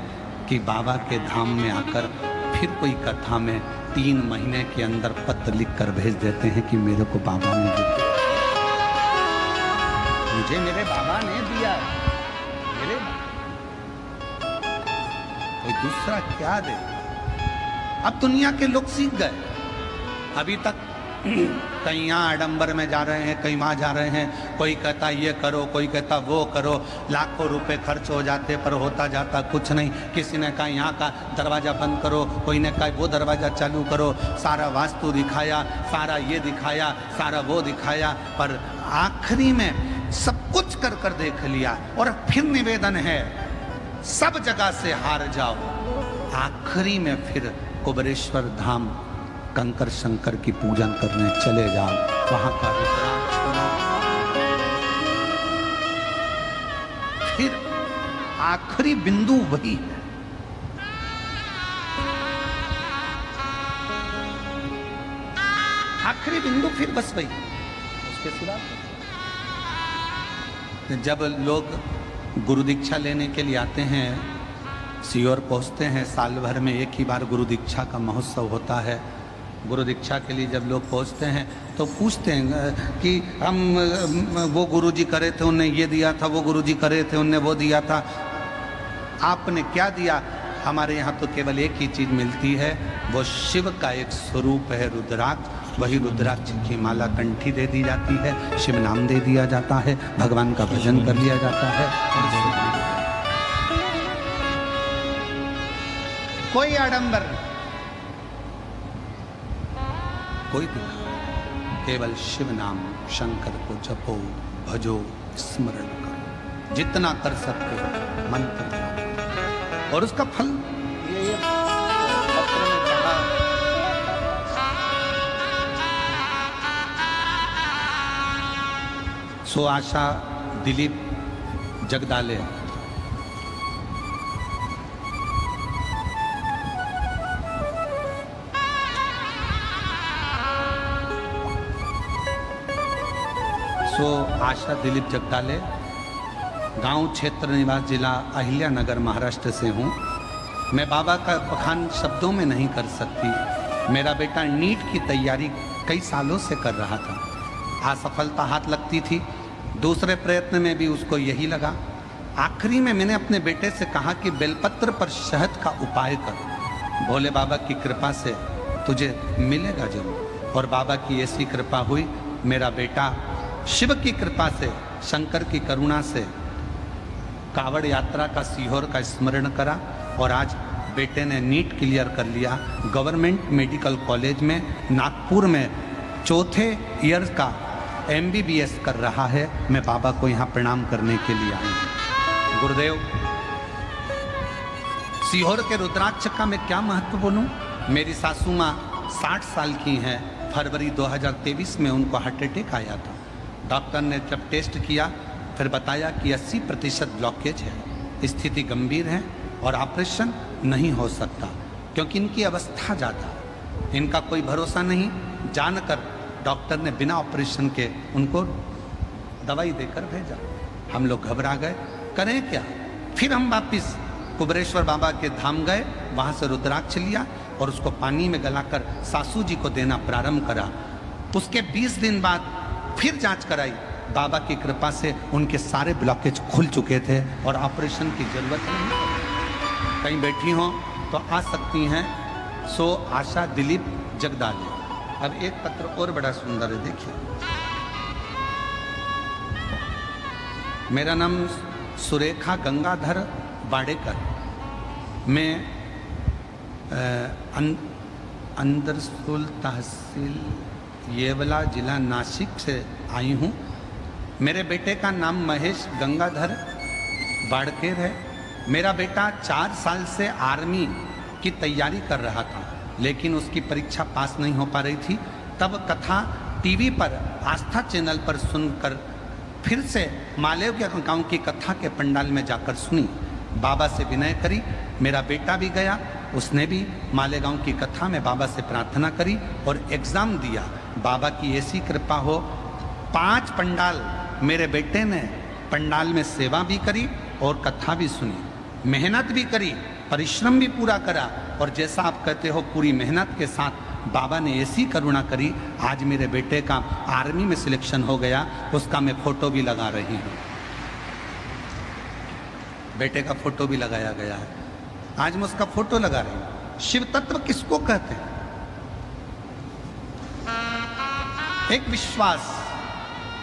कि बाबा के धाम में आकर फिर कोई कथा में 3 महीने के अंदर पत्र लिख कर भेज देते हैं कि मेरे को बाबा ने दिया, मुझे मेरे बाबा ने दिया, मेरे कोई दूसरा क्या दे। अब दुनिया के लोग सीख गए। अभी तक कहीं यहाँ आडंबर में जा रहे हैं, कहीं वहाँ जा रहे हैं, कोई कहता ये करो, कोई कहता वो करो, लाखों रुपए खर्च हो जाते पर होता जाता कुछ नहीं। किसी ने कहा यहाँ का दरवाज़ा बंद करो, कोई ने कहा वो दरवाज़ा चालू करो, सारा वास्तु दिखाया, सारा ये दिखाया, सारा वो दिखाया, पर आखिरी में सब कुछ कर कर देख लिया और फिर निवेदन है सब जगह से हार जाओ, आखिरी में फिर कुबेरेश्वर धाम कंकर शंकर की पूजन करने चले जाओ, वहां का रुद्राक्ष फिर आखिरी बिंदु वही है। आखिरी बिंदु फिर बस वही, उसके सिवा जब लोग गुरु दीक्षा लेने के लिए आते हैं, सीहोर पहुंचते हैं, साल भर में एक ही बार गुरु दीक्षा का महोत्सव होता है। गुरु दीक्षा के लिए जब लोग पहुंचते हैं तो पूछते हैं कि हम वो गुरुजी करे थे उनने ये दिया था, वो गुरुजी करे थे उनने वो दिया था, आपने क्या दिया? हमारे यहाँ तो केवल एक ही चीज़ मिलती है, वो शिव का एक स्वरूप है रुद्राक्ष, वही रुद्राक्ष की माला कंठी दे दी जाती है, शिव नाम दे दिया जाता है, भगवान का भजन कर लिया जाता है। कोई आडंबर, कोई दिखा, केवल शिव नाम शंकर को जपो, भजो, स्मरण करो, जितना कर सकते हो मंत्र जापो। और उसका फल ये पत्र में कहा, सो आशा दिलीप जगदाले। सो आशा दिलीप जगदाले, गांव क्षेत्र निवास, जिला अहिल्यानगर, महाराष्ट्र से हूँ। मैं बाबा का बखान शब्दों में नहीं कर सकती। मेरा बेटा नीट की तैयारी कई सालों से कर रहा था। असफलता हाथ लगती थी, दूसरे प्रयत्न में भी उसको यही लगा। आखिरी में मैंने अपने बेटे से कहा कि बेलपत्र पर शहद का उपाय कर, भोले बाबा की कृपा से तुझे मिलेगा जरूर। और बाबा की ऐसी कृपा हुई, मेरा बेटा शिव की कृपा से, शंकर की करुणा से कावड़ यात्रा का, सीहोर का स्मरण करा और आज बेटे ने नीट क्लियर कर लिया। गवर्नमेंट मेडिकल कॉलेज में नागपुर में चौथे ईयर का MBBS कर रहा है। मैं बाबा को यहाँ प्रणाम करने के लिए आई हूँ। गुरुदेव, सीहोर के रुद्राक्ष का मैं क्या महत्व बोलूं? मेरी सासू माँ 60 साल की हैं। फरवरी 2023 में उनको हार्ट अटैक आया था। डॉक्टर ने जब टेस्ट किया फिर बताया कि 80% ब्लॉकेज है, स्थिति गंभीर है और ऑपरेशन नहीं हो सकता क्योंकि इनकी अवस्था ज़्यादा, इनका कोई भरोसा नहीं। जानकर डॉक्टर ने बिना ऑपरेशन के उनको दवाई देकर भेजा। हम लोग घबरा गए, करें क्या? फिर हम वापिस कुबरेश्वर बाबा के धाम गए, वहाँ से रुद्राक्ष लिया और उसको पानी में गलाकर सासू जी को देना प्रारंभ करा। उसके 20 दिन बाद फिर जांच कराई। बाबा की कृपा से उनके सारे ब्लॉकेज खुल चुके थे और ऑपरेशन की जरूरत नहीं। कहीं बैठी हो तो आ सकती हैं। सो आशा दिलीप जगदाले। अब एक पत्र और बड़ा सुंदर है, देखिए। मेरा नाम सुरेखा गंगाधर बाड़ेकर। मैं अंदरसूल तहसील येवला, जिला नासिक से आई हूँ। मेरे बेटे का नाम महेश गंगाधर बाड़केर है। मेरा बेटा 4 साल से आर्मी की तैयारी कर रहा था, लेकिन उसकी परीक्षा पास नहीं हो पा रही थी। तब कथा टीवी पर, आस्था चैनल पर सुनकर फिर से मालेव के गांव की कथा के पंडाल में जाकर सुनी। बाबा से विनय करी। मेरा बेटा भी गया, उसने भी मालेगांव की कथा में बाबा से प्रार्थना करी और एग्ज़ाम दिया। बाबा की ऐसी कृपा हो, 5 पंडाल मेरे बेटे ने पंडाल में सेवा भी करी और कथा भी सुनी, मेहनत भी करी, परिश्रम भी पूरा करा। और जैसा आप कहते हो, पूरी मेहनत के साथ बाबा ने ऐसी करुणा करी, आज मेरे बेटे का आर्मी में सिलेक्शन हो गया। उसका मैं फोटो भी लगा रही हूँ, बेटे का फोटो भी लगाया गया है। आज मैं उसका फोटो लगा रही हूँ। शिव तत्व किसको कहते हैं? एक विश्वास।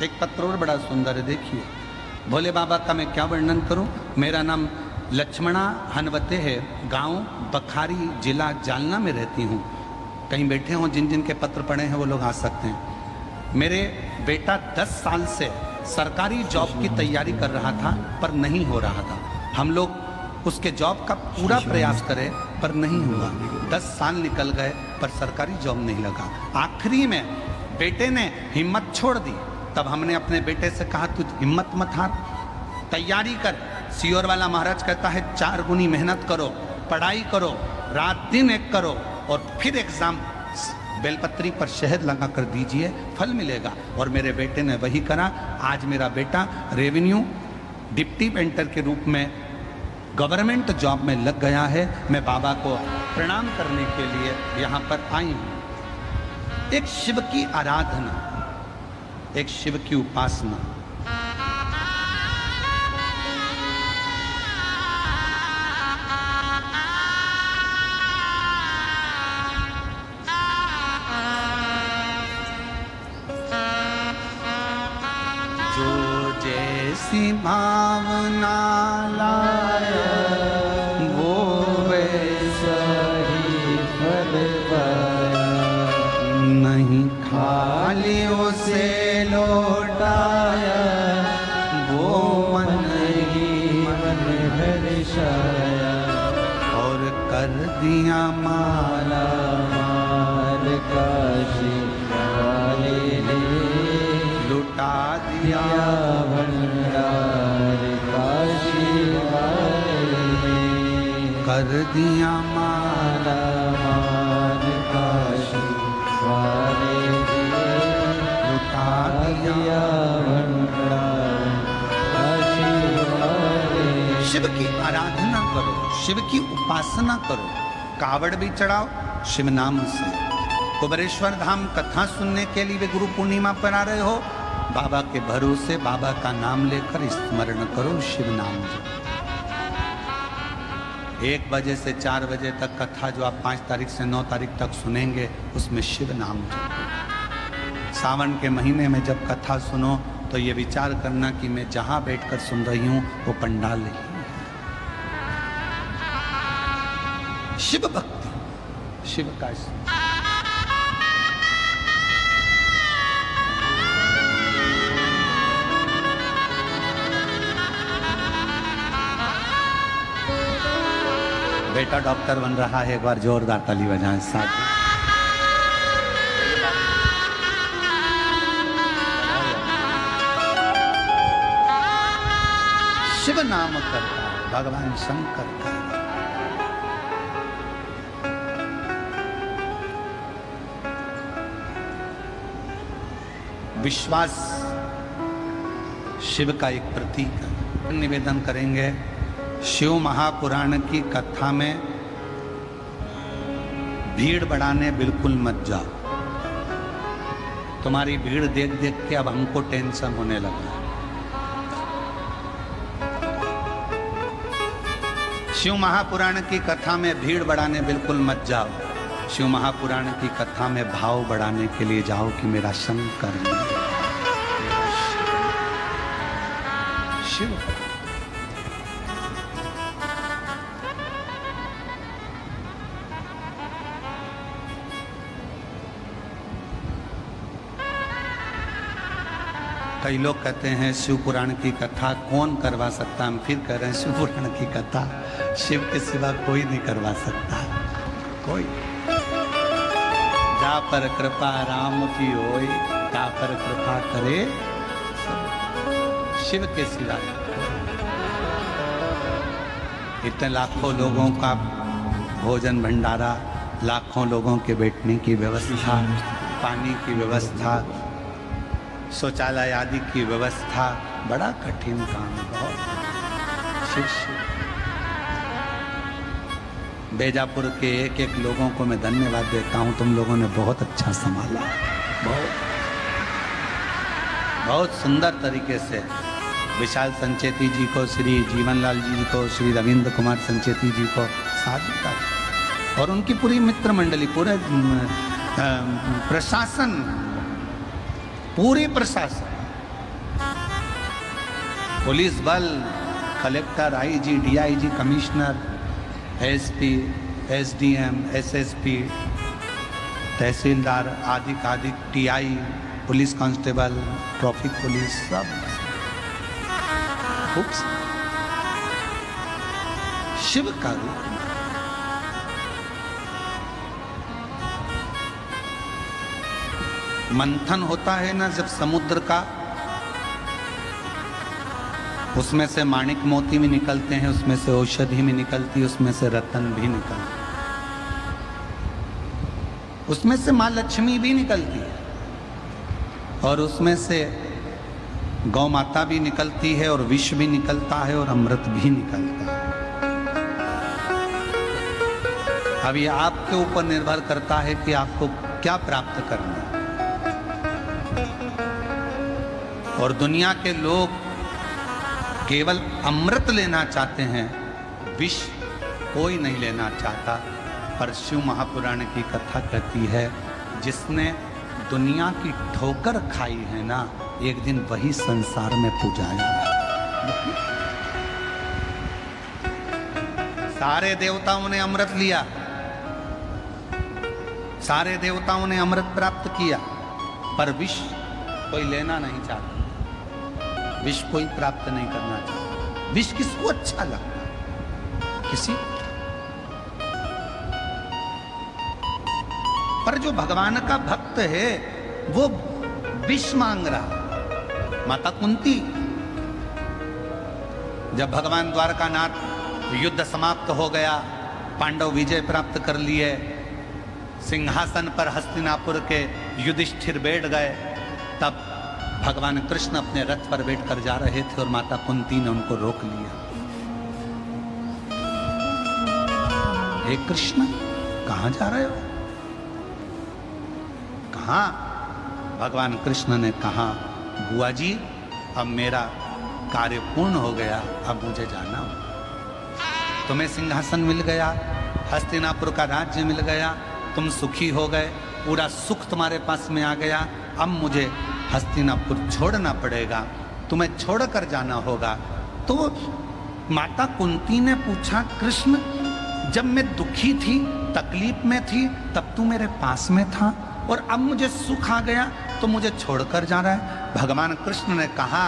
एक पत्र और बड़ा सुंदर है, देखिए। भोले बाबा का मैं क्या वर्णन करूं। मेरा नाम लक्ष्मणा हनवते है, गांव बखारी, जिला जालना में रहती हूं। कहीं बैठे हों, जिन जिन के पत्र पढ़े हैं वो लोग आ सकते हैं। मेरे बेटा 10 साल से सरकारी जॉब की तैयारी कर रहा था पर नहीं हो रहा था। हम लोग उसके जॉब का पूरा प्रयास करें पर नहीं हुआ। 10 साल निकल गए पर सरकारी जॉब नहीं लगा। आखिरी में बेटे ने हिम्मत छोड़ दी। तब हमने अपने बेटे से कहा, तू हिम्मत मत हार, तैयारी कर। सीहोर वाला महाराज कहता है 4 गुनी मेहनत करो, पढ़ाई करो, रात दिन एक करो और फिर एग्जाम बेलपत्री पर शहद लगा कर दीजिए, फल मिलेगा। और मेरे बेटे ने वही करा। आज मेरा बेटा रेवेन्यू डिप्टी पेंटर के रूप में गवर्नमेंट जॉब में लग गया है। मैं बाबा को प्रणाम करने के लिए यहाँ पर आई हूँ। एक शिव की आराधना, एक शिव की उपासना। जो जैसी भावना लाए वो वैसा ही फल पाए। नहीं खाली उसे लौटाया वो मन ही मन हर्षाया। दिया माला माल काशी वाले ने लुटा दिया भंडार काशी वाले ने कर दिया माला माल काशी वाले ने लुटा दिया भंडार काशी वाले ने। शिव की आराधना करो, शिव की उपासना करो, कावड़ भी चढ़ाओ शिव नाम से। कुबेरेश्वर धाम कथा सुनने के लिए भी गुरु पूर्णिमा पर आ रहे हो, बाबा के भरोसे बाबा का नाम लेकर स्मरण करो शिव नाम से। 1 बजे से 4 बजे तक कथा जो आप 5 तारीख से 9 तारीख तक सुनेंगे उसमें शिव नाम जपो। सावन के महीने में जब कथा सुनो तो ये विचार करना कि मैं जहां बैठकर सुन रही हूं वो पंडाल ही है। शिव भक्ति, शिव का बेटा डॉक्टर बन रहा है, एक बार जोरदार ताली बजाएं साथ। शिव नाम करता भगवान शंकर का विश्वास शिव का एक प्रतीक है। निवेदन करेंगे शिव महापुराण की कथा में भीड़ बढ़ाने बिल्कुल मत जाओ। तुम्हारी भीड़ देख देख के अब हमको टेंशन होने लगा। शिव महापुराण की कथा में भीड़ बढ़ाने बिल्कुल मत जाओ। शिव महापुराण की कथा में भाव बढ़ाने के लिए जाओ कि मेरा शंकर शिव। कई लोग कहते हैं शिव पुराण की कथा कौन करवा सकता, हम फिर कह रहे हैं शिव पुराण की कथा शिव के सिवा कोई नहीं करवा सकता। कोई जा पर कृपा राम की होई, जा पर कृपा करे शिव के सिवा। इतने लाखों लोगों का भोजन भंडारा, लाखों लोगों के बैठने की व्यवस्था, पानी की व्यवस्था, शौचालय आदि की व्यवस्था, बड़ा कठिन काम है। बहुत शिष्य बेजापुर के एक एक लोगों को मैं धन्यवाद देता हूं, तुम लोगों ने बहुत अच्छा संभाला, बहुत सुंदर तरीके से। विशाल संचेती जी को, श्री जीवनलाल जी को, श्री रविंद्र कुमार संचेती जी को साथ दिया और उनकी पूरी मित्र मंडली, पूरे प्रशासन, पूरे प्रशासन, पुलिस बल, collector, IG, DIG, commissioner, SP, SDM, SSP, तहसीलदार, आदि TI, police constable, traffic police, सब खूब शिव का रूप। मंथन होता है ना जब समुद्र का, उसमें से माणिक मोती भी निकलते हैं, उसमें से औषधि भी निकलती है, उसमें से रतन भी निकलते, उसमें से माँ लक्ष्मी भी निकलती है और उसमें से गौ माता भी निकलती है और विष भी निकलता है और अमृत भी निकलता है। अब ये आपके ऊपर निर्भर करता है कि आपको क्या प्राप्त करना है। और दुनिया के लोग केवल अमृत लेना चाहते हैं, विष कोई नहीं लेना चाहता। पर शिव महापुराण की कथा कहती है जिसने दुनिया की ठोकर खाई है ना, एक दिन वही संसार में पूजाया। सारे देवताओं ने अमृत लिया, सारे देवताओं ने अमृत प्राप्त किया, पर विष कोई लेना नहीं चाहता, विष कोई प्राप्त नहीं करना चाहता। विष किसको अच्छा लगता? किसी पर जो भगवान का भक्त है वो विष मांग रहा। माता कुंती, जब भगवान द्वारकानाथ युद्ध समाप्त हो गया, पांडव विजय प्राप्त कर लिए, सिंहासन पर हस्तिनापुर के युधिष्ठिर बैठ गए, तब भगवान कृष्ण अपने रथ पर बैठकर जा रहे थे और माता कुंती ने उनको रोक लिया। हे कृष्ण, कहां जा रहे हो? कहां? भगवान कृष्ण ने कहा, बुआ जी, अब मेरा कार्य पूर्ण हो गया, अब मुझे जाना हो। तुम्हें सिंहासन मिल गया, हस्तिनापुर का राज्य मिल गया, तुम सुखी हो गए, पूरा सुख तुम्हारे पास में आ गया, अब मुझे हस्तिनापुर छोड़ना पड़ेगा, तुम्हें छोड़कर जाना होगा। तो माता कुंती ने पूछा, कृष्ण, जब मैं दुखी थी, तकलीफ में थी, तब तू मेरे पास में था, और अब मुझे सुख आ गया तो मुझे छोड़कर जा रहा है। भगवान कृष्ण ने कहा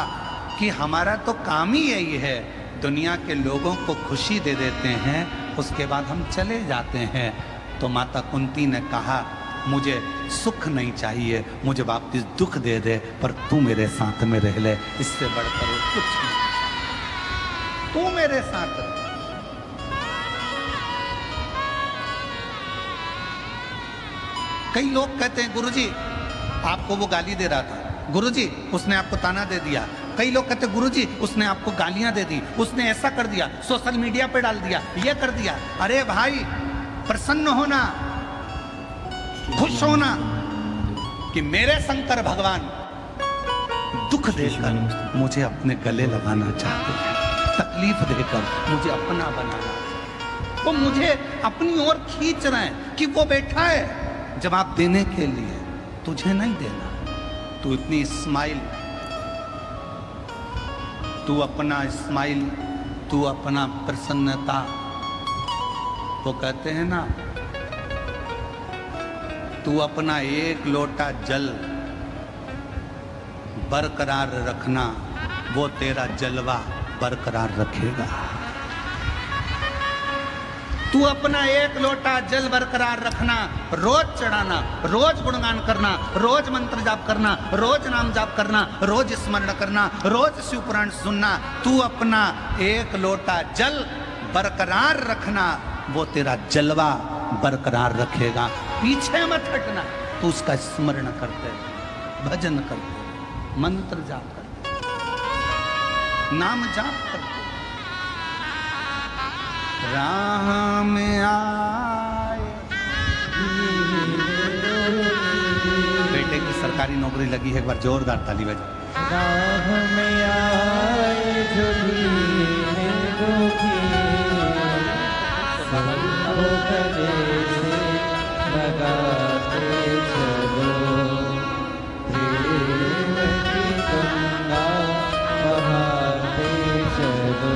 कि हमारा तो काम ही यही है, दुनिया के लोगों को खुशी दे देते हैं, उसके बाद हम चले जाते हैं। तो माता कुंती ने कहा, मुझे सुख नहीं चाहिए, मुझे वापस दुख दे दे, पर तू मेरे साथ में रह ले, इससे बढ़कर कुछ नहीं, तू मेरे साथ रह। कई लोग कहते हैं, गुरुजी आपको वो गाली दे रहा था, गुरुजी उसने आपको ताना दे दिया। कई लोग कहते हैं, गुरुजी उसने आपको गालियां दे दी, उसने ऐसा कर दिया, सोशल मीडिया पे डाल दिया, ये कर दिया। अरे भाई, प्रसन्न होना, खुश होना कि मेरे शंकर भगवान दुख देकर मुझे अपने गले लगाना चाहते हैं, तकलीफ देकर मुझे अपना बनाना, वो मुझे अपनी ओर खींच रहे हैं कि वो बैठा है जवाब देने के लिए, तुझे नहीं देना। तू इतनी स्माइल, तू अपना स्माइल, तू अपना प्रसन्नता, वो कहते हैं ना, तू अपना एक लोटा जल बरकरार रखना, वो तेरा जलवा बरकरार रखेगा। तू अपना एक लोटा जल बरकरार रखना, रोज चढ़ाना, रोज गुणगान करना, रोज मंत्र जाप करना, रोज नाम जाप करना, रोज स्मरण करना, रोज शिव पुराण सुनना। तू अपना एक लोटा जल बरकरार रखना, वो तेरा जलवा बरकरार रखेगा। पीछे मत हटना, तू उसका स्मरण करते, भजन करते, मंत्र जाप करते, नाम जाप करते। राह में आए, बेटे की सरकारी नौकरी लगी है, एक बार जोरदार ताली बजाओ। राह में आए जो दीन दुखी, सबको गले से लगाते चलो, प्रेम की गंगा बहाते चलो,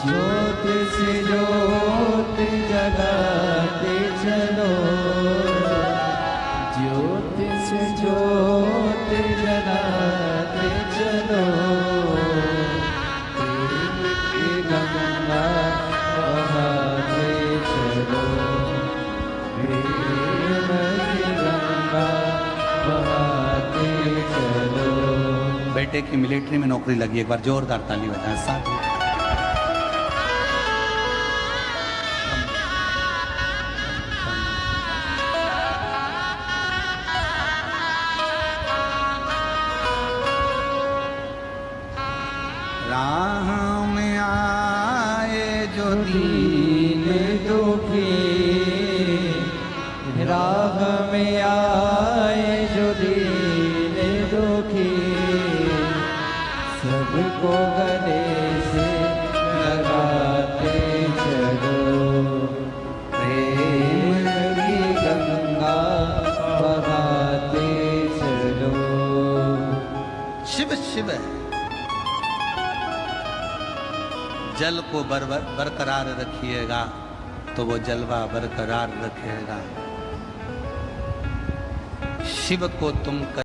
ज्योत से ज्योत जगाते चलो, ज्योत से ज्योत जगाते चलो, प्रेम की गंगा बहाते चलो, प्रेम की गंगा बहाते चलो। बेटे की मिलिट्री में नौकरी लगी, एक बार जोरदार ताली बजाएं साथ। राह में आए जो दीन दुखी, राह में आए जो दीन दुखी, सबको गले से लगाते चलो, प्रेम की गंगा बहाते चलो। शिव शिव जल को बरकरार रखिएगा तो वो जलवा बरकरार रखेगा। शिव को तुम